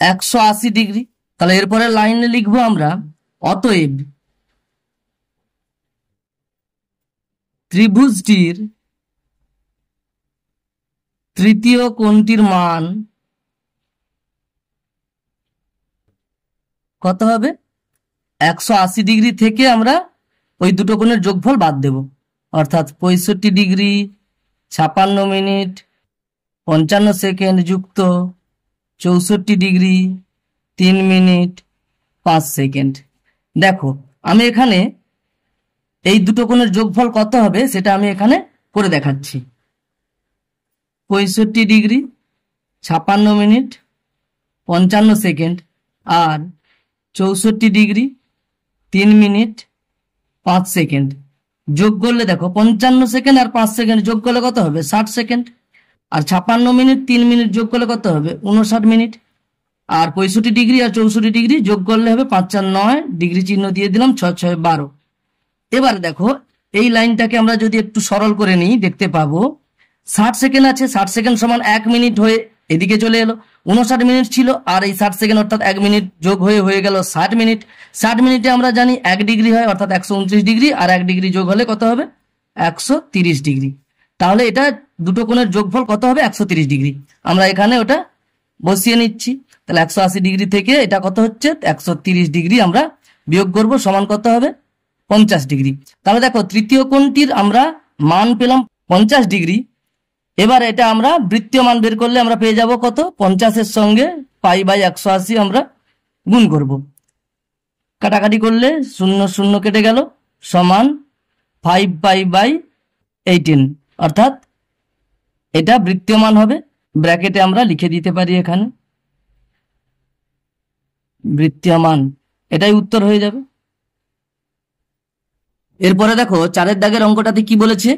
180 ডিগ্রি। তাহলে এরপরে লাইনে লিখবো আমরা, অতএব ত্রিভুজটির তৃতীয় কোণটির মান কত হবে? 180 ডিগ্রি থেকে আমরা ওই দুটো কোণের যোগফল বাদ দেব, অর্থাৎ 65 ডিগ্রি 56 মিনিট 55 সেকেন্ড যুক্ত 64 ডিগ্রি 3 মিনিট 5 সেকেন্ড। দেখো আমি এখানে এই দুটো কোণের যোগফল কত হবে সেটা আমি এখানে করে দেখাচ্ছি। 65 ডিগ্রি 56 মিনিট 55 সেকেন্ড আর 64 ডিগ্রি 3 মিনিট 5 সেকেন্ড যোগ করলে দেখো 55 সেকেন্ড আর 5 সেকেন্ড যোগ করলে কত হবে? 60 সেকেন্ড। আর 56 মিনিট 3 মিনিট যোগ করলে কত হবে? 59 মিনিট। আর 65 ডিগ্রি আর 64 ডিগ্রি যোগ করলে হবে 5 4 9, ডিগ্রি চিহ্ন দিয়ে দিলাম, 6 6 12। এবার দেখো এই লাইনটাকে আমরা যদি একটু সরল করে নিই দেখতে পাবো 60 সেকেন্ড আছে, 60 সেকেন্ড সমান 1 মিনিট হয়ে এদিকে চলে এলো। 59 মিনিট ছিল আর এই 60 সেকেন্ড অর্থাৎ 1 মিনিট যোগ হয়ে গেল 60 মিনিট। 60 মিনিটে আমরা জানি 1 ডিগ্রি হয়, অর্থাৎ 129 ডিগ্রি, আর 1 ডিগ্রি যোগ হলে কত হবে? 130 ডিগ্রি। তাহলে এটা দুটো কোণের যোগফল কত হবে? 130 ডিগ্রি। আমরা এখানে ওটা বসিয়ে নিচ্ছি। তাহলে 180 ডিগ্রি থেকে এটা কত হচ্ছে? 130 ডিগ্রি আমরা বিয়োগ করব, সমান কত হবে? 50 ডিগ্রি। তাহলে দেখো তৃতীয় কোণটির আমরা মান পেলাম 50 ডিগ্রি। এবার এটা আমরা বৃত্তীয় মান বের করলে আমরা পেয়ে যাব কত? 50-এর সঙ্গে π/180 আমরা গুণ করব। কাটাকাটি করলে 0 0 কেটে গেল, সমান 5π/18, অর্থাৎ এটা বৃত্তীয় মান হবে। ব্র্যাকেটে আমরা লিখে দিতে পারি এখানে বৃত্তীয় মান, এটাই উত্তর হয়ে যাবে। এরপরে দেখো 4-এর দাগের অঙ্কটাতে কি বলেছে?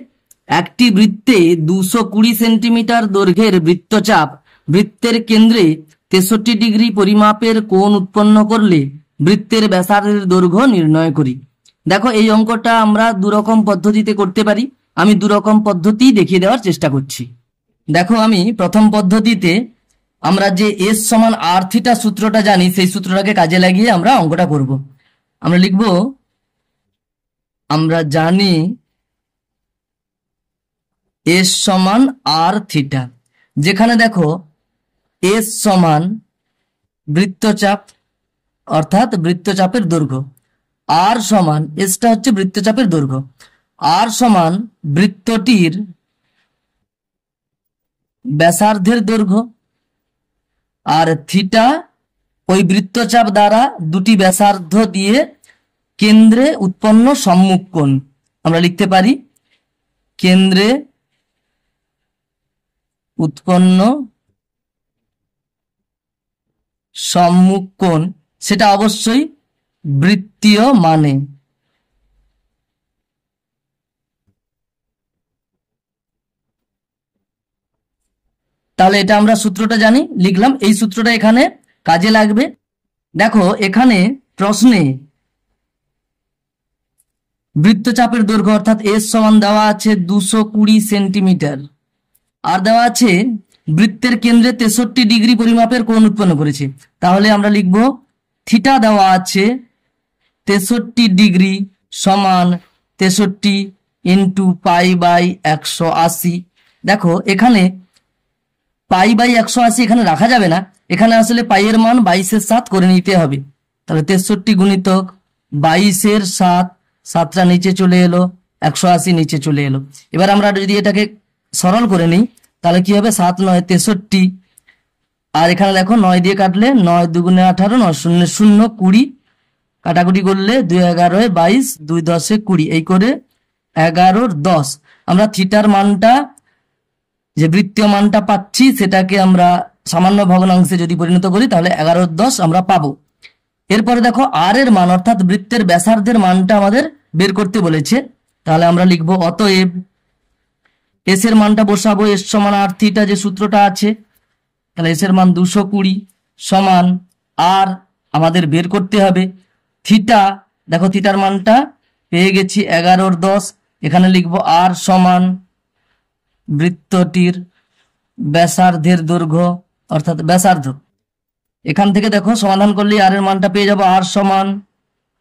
একটি বৃত্তে 220 সেন্টিমিটার দৈর্ঘ্যের বৃত্তচাপ বৃত্তের কেন্দ্রে 63 ডিগ্রি পরিমাপের কোণ উৎপন্ন করলে বৃত্তের ব্যাসার্ধের দৈর্ঘ্য নির্ণয় করি। দেখো এই অঙ্কটা আমরা দুরকম পদ্ধতিতে করতে পারি, আমি দুরকম পদ্ধতি দেখিয়ে দেওয়ার চেষ্টা করছি। দেখো আমি প্রথম পদ্ধতিতে আমরা যে এস সমান আর থিটা সূত্রটা জানি সেই সূত্রটাকে কাজে লাগিয়ে আমরা অঙ্কটা করব। আমরা লিখব, আমরা জানি এস সমান আর থিটা, যেখানে দেখো এস সমান বৃত্তচাপ অর্থাৎ বৃত্তচাপের দৈর্ঘ্য, আর সমান এসটা হচ্ছে বৃত্তচাপের দৈর্ঘ্য, আর সমান বৃত্তটির ব্যাসার্ধের দৈর্ঘ্য, আর থিটা ওই বৃত্তচাপ দ্বারা দুটি ব্যাসার্ধ দিয়ে কেন্দ্রে উৎপন্ন সম্মুখ কোণ। আমরা লিখতে পারি কেন্দ্রে উৎপন্ন সম্মুখ কোণ, সেটা অবশ্যই বৃত্তীয় মানে। তাহলে এটা আমরা সূত্রটা জানি, লিখলাম। এই সূত্রটা এখানে কাজে লাগবে। দেখো এখানে প্রশ্নে বৃত্তচাপের দৈর্ঘ্য অর্থাৎ এস সমান দেওয়া আছে 220 সেন্টিমিটার, আর দেওয়া আছে বৃত্তের কেন্দ্রে 63 ডিগ্রি পরিমাপের কোণ উৎপন্ন করেছে। তাহলে আমরা লিখব থিটা দেওয়া আছে 63 ডিগ্রি সমান 63 ইন্টু π/180। দেখো এখানে π/180 এখানে রাখা যাবে না, এখানে আসলে পাইয়ের মান 22-এর 7 করে নিতে হবে। তাহলে 63 গুণিতক 22-এর 7, 7টা নিচে চলে এলো, 180 নিচে চলে এলো। এবার আমরা যদি এটাকে সরল করে নিই তাহলে কি হবে? 7 9 63, আর এখানে দেখো 9 দিয়ে কাটলে 9 2 18, 9 0 0 20, কাটাকুটি করলে 2 11 22, 2 10 20, এই করে 11 10। আমরা থিটার মানটা যে বৃত্তীয় মানটা পাচ্ছি সেটাকে আমরা সামান্য ভগ্নাংশে যদি পরিণত করি তাহলে 11 10 আমরা পাবো। এরপরে দেখো আর এর মান অর্থাৎ বৃত্তের ব্যাসার্ধের মানটা আমাদের বের করতে বলেছে। তাহলে আমরা লিখবো অতএব এস এর মানটা বসাবো, এস সমান আর থিটা যে সূত্রটা আছে, তাহলে এস এর মান 220 সমান আর আমাদের বের করতে হবে থিটা। দেখো থিটার মানটা পেয়ে গেছি 11 10, এখানে লিখবো আর সমান বৃত্তটির ব্যাসার্ধের দৈর্ঘ্য অর্থাৎ ব্যাসার্ধ। এখান থেকে দেখো সমাধান করলে আর এর মানটা পেয়ে যাবো, আর সমান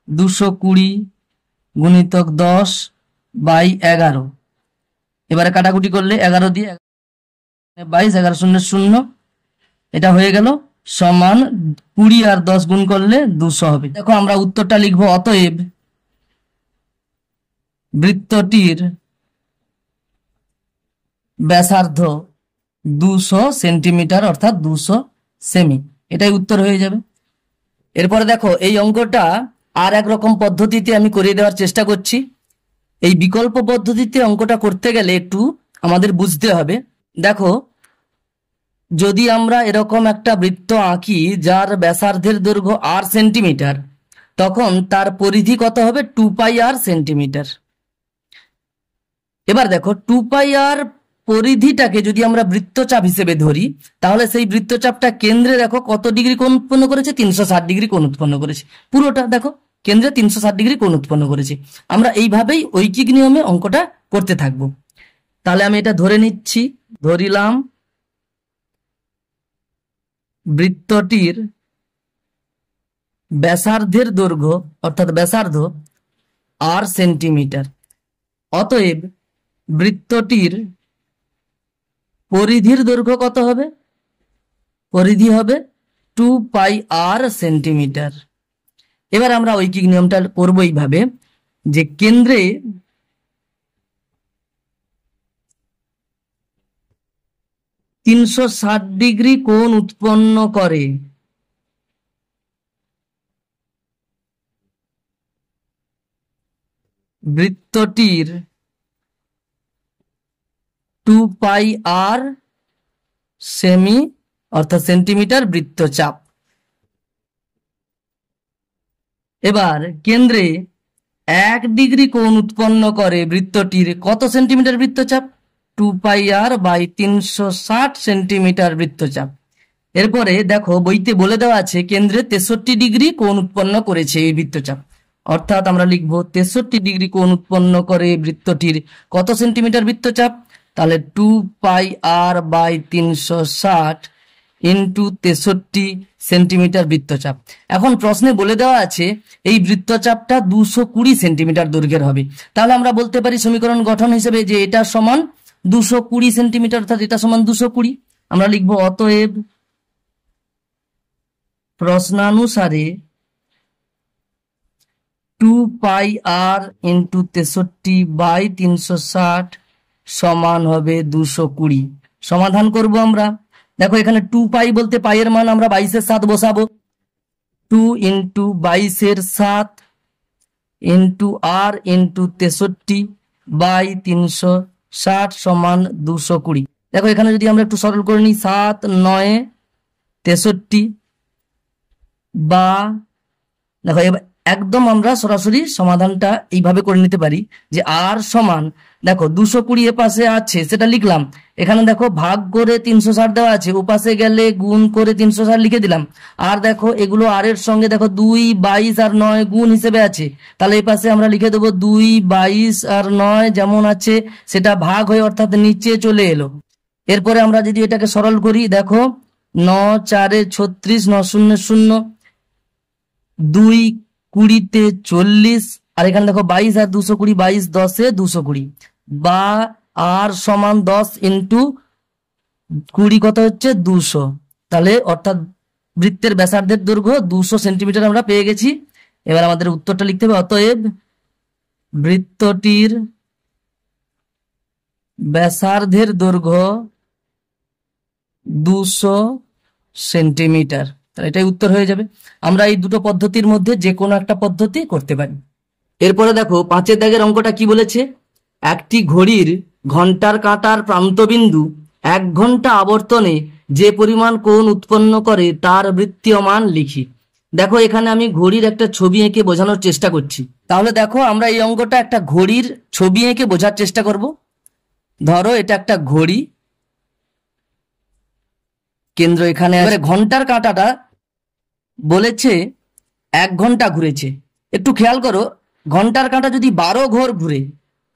220 গুণিতক 10/11। এবারে কাটাকুটি করলে 11 দিয়ে 22, 11 শূন্য 0, এটা হয়ে গেল সমান 20 আর 10 গুণ করলে 200 হবে। দেখো আমরা উত্তরটা লিখবো, অতএব বৃত্তটির ব্যাসার্ধ 200 সেন্টিমিটার অর্থাৎ 200 সেমি, এটাই উত্তর হয়ে যাবে। এরপরে দেখো এই অঙ্কটা আর এক রকম পদ্ধতিতে আমি করিয়ে দেওয়ার চেষ্টা করছি। এই বিকল্প পদ্ধতিতে অঙ্কটা করতে গেলে একটু আমাদের বুঝতে হবে। দেখো, যদি আমরা এরকম একটা বৃত্ত আঁকি যার ব্যাসার্ধের দৈর্ঘ্য r সেন্টিমিটার, তখন তার পরিধি কত হবে? 2πr centimetre. এবার দেখো 2πr পরিধিটাকে যদি আমরা বৃত্তচাপ হিসেবে ধরি, তাহলে সেই বৃত্তচাপটা কেন্দ্রে দেখো কত ডিগ্রি কোণ উৎপন্ন করেছে? 360 ডিগ্রি কোণ উৎপন্ন করেছে। পুরোটা দেখো কেন্দ্রে 360 ডিগ্রি কোণ উৎপন্ন করেছে। আমরা এইভাবেই ঐকিক নিয়মে অঙ্কটা করতে থাকবো। তাহলে আমি এটা ধরে নিচ্ছি, ধরিলাম বৃত্তটির ব্যাসার্ধের দৈর্ঘ্য অর্থাৎ ব্যাসার্ধ r সেন্টিমিটার, অতএব বৃত্তটির পরিধির দৈর্ঘ্য কত হবে? পরিধি হবে 2πr সেন্টিমিটার। এবার আমরা ঐকিক নিয়মটা করবো এইভাবে যে কেন্দ্রে 360 ডিগ্রি কোণ উৎপন্ন করে বৃত্তটির 2πr সেমি অর্থাৎ সেন্টিমিটার বৃত্তচাপ। এবার কেন্দ্রে 1 ডিগ্রি কোণ উৎপন্ন করে বৃত্তটির কত সেন্টিমিটার বৃত্তচাপ? 2πr/360 সেন্টিমিটার বৃত্তচাপ। এরপরে দেখো বইতে বলে দেওয়া আছে কেন্দ্রে 63 ডিগ্রি কোণ উৎপন্ন করেছে এই বৃত্তচাপ, অর্থাৎ আমরা লিখব 63 ডিগ্রি কোণ উৎপন্ন করে বৃত্তটির কত সেন্টিমিটার বৃত্তচাপ? তাহলে 2πr/360 ইন্টু 63 সেন্টিমিটার বৃত্তচাপ। এখন প্রশ্নে বলে দেওয়া আছে এই বৃত্তচাপটা 220 সেন্টিমিটার দৈর্ঘ্যের হবে। তাহলে আমরা বলতে পারি সমীকরণ গঠন হিসেবে যে এটা সমান 220 সেন্টিমিটার, অর্থাৎ এটা সমান 220। আমরা লিখব অতএব প্রশ্নানুসারে 2πr ইন্টু 63/360 সমান হবে 220। সমাধান করব আমরা। দেখো এখানে 2π বলতে পাইয়ের মান আমরা 22-এর 7 বসাবো। 2 ইন্টু 22-এর 7 ইন্টু r ইন্টু 63/360 সমান 220। দেখো এখানে যদি আমরা একটু সরল করে নিই, 7 9 63 বা দেখো এবার একদম আমরা সরাসরি সমাধানটা এইভাবে করে নিতে পারি যে আর সমান, দেখো 220 এ পাশে আছে সেটা লিখলাম, এখানে দেখো ভাগ করে 360 দেওয়া আছে, ও পাশে গেলে গুণ করে 360 লিখে দিলাম। আর দেখো এগুলো আর এর সঙ্গে দেখো 2 22 আর 9 গুণ হিসেবে আছে, তাহলে এই পাশে আমরা লিখে দেবো 2 22 আর 9 যেমন আছে সেটা ভাগ হয়ে অর্থাৎ নিচে চলে এলো। এরপরে আমরা যদি এটাকে সরল করি, দেখো 9 4 36 9 0 0 2 20 40, আর এখানে দেখো 22 আর 220 22 10 220 বা আর সমান 10 ইন্টু 20 কত হচ্ছে 200। তাহলে অর্থাৎ বৃত্তের ব্যাসার্ধের দৈর্ঘ্য 200 সেন্টিমিটার আমরা পেয়ে গেছি। এবার আমাদের উত্তরটা লিখতে হবে, অতএব বৃত্তটির ব্যাসার্ধের দৈর্ঘ্য 200 সেন্টিমিটার। তাহলে এটাই উত্তর হয়ে যাবে। আমরা এই দুটো পদ্ধতির মধ্যে যে কোনো একটা পদ্ধতি করতে পারি। এরপরে দেখো 5-এর দাগের অঙ্কটা কি বলেছে, একটি ঘড়ির ঘন্টার কাঁটার প্রান্তবিন্দু 1 ঘন্টা আবর্তনে যে পরিমাণ কোণ উৎপন্ন করে তার বৃত্তীয় মান লিখি। দেখো এখানে আমি ঘড়ির একটা ছবি এঁকে বোঝানোর চেষ্টা করছি। তাহলে দেখো আমরা এই অঙ্কটা একটা ঘড়ির ছবি এঁকে বোঝার চেষ্টা করব। ধরো এটা একটা ঘড়ি, কেন্দ্র এখানে, এবারে ঘন্টার কাঁটাটা বলেছে 1 ঘন্টা ঘুরেছে। একটু খেয়াল করো, ঘন্টার কাঁটা যদি 12 ঘোর ঘুরে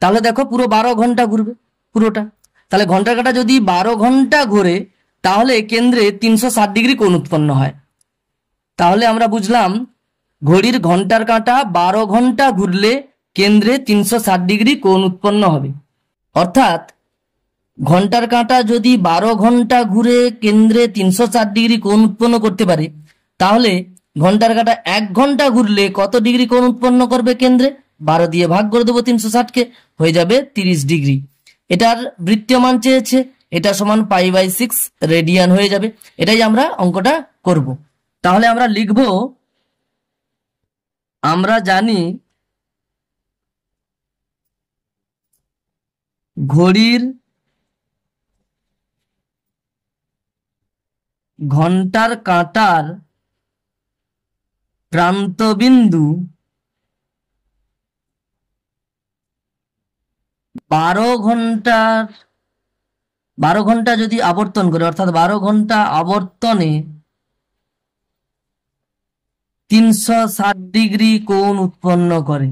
তাহলে দেখো পুরো 12 ঘন্টা ঘুরবে পুরোটা। তাহলে ঘন্টার কাঁটা যদি 12 ঘন্টা ঘুরে তাহলে কেন্দ্রে 360 ডিগ্রি কোণ উৎপন্ন হয়। তাহলে আমরা বুঝলাম ঘড়ির ঘন্টার কাঁটা 12 ঘন্টা ঘুরলে কেন্দ্রে 360 ডিগ্রি কোণ উৎপন্ন হবে। অর্থাৎ ঘন্টার কাঁটা যদি 12 ঘন্টা ঘুরে কেন্দ্রে 360 ডিগ্রি কোণ উৎপন্ন করতে পারে, তাহলে ঘন্টার কাঁটা 1 ঘন্টা ঘুরলে কত ডিগ্রি কোণ উৎপন্ন করবে কেন্দ্রে? 12 দিয়ে ভাগ করে দেবো 360 কে, হয়ে যাবে 30 ডিগ্রি। এটার বৃত্তীয় মান চেয়েছে, এটা সমান π/6 রেডিয়ান হয়ে যাবে। এটাই আমরা অঙ্কটা করব। তাহলে আমরা লিখব, আমরা জানি ঘড়ির ঘন্টার কাঁটার প্রান্তবিন্দু 12 ঘন্টা যদি আবর্তন করে, অর্থাৎ 12 ঘন্টা আবর্তনে 360 ডিগ্রি কোণ উৎপন্ন করে।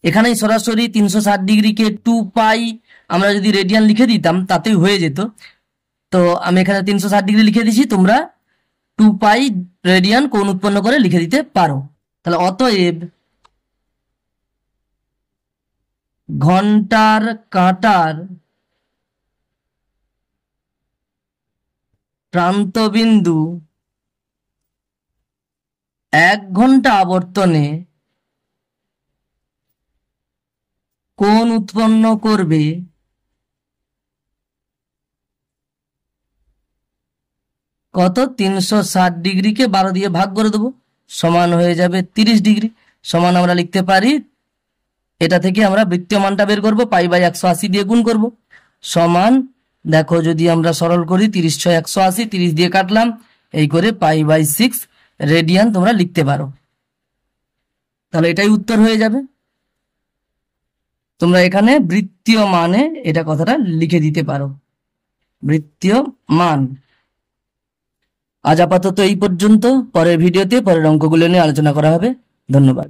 এখানেই সরাসরি 360 ডিগ্রিকে 2π আমরা যদি রেডিয়ান লিখে দিতাম তাতেই হয়ে যেত। তো আমি এখানে 360 ডিগ্রি লিখে দিছি, তোমরা 2π রেডিয়ান কোণ উৎপন্ন করে লিখে দিতে পারো। তাহলে অতএব ঘন্টার কাঁটার প্রান্তবিন্দু 1 ঘন্টা আবর্তনে কোণ উৎপন্ন করবে কত? 360 ডিগ্রিকে 12 দিয়ে ভাগ করে দেবো, সমান হয়ে যাবে 30 ডিগ্রি। সমান আমরা লিখতে পারি, এটা থেকে আমরা বৃত্তীয় মানটা বের করবো, π/180 দিয়ে গুণ করব, সমান, দেখো যদি আমরা সরল করি 30 × 6 180, 30 দিয়ে কাটলাম, এই করে π/6 রেডিয়ান তোমরা লিখতে পারো। তাহলে এটাই উত্তর হয়ে যাবে। তোমরা এখানে বৃত্তীয় মানে এটা কথাটা লিখে দিতে পারো, বৃত্তীয় মান। আজ আপাতত এই পর্যন্ত। পরের ভিডিওতে পরের অঙ্কগুলো নিয়ে আলোচনা করা হবে। ধন্যবাদ।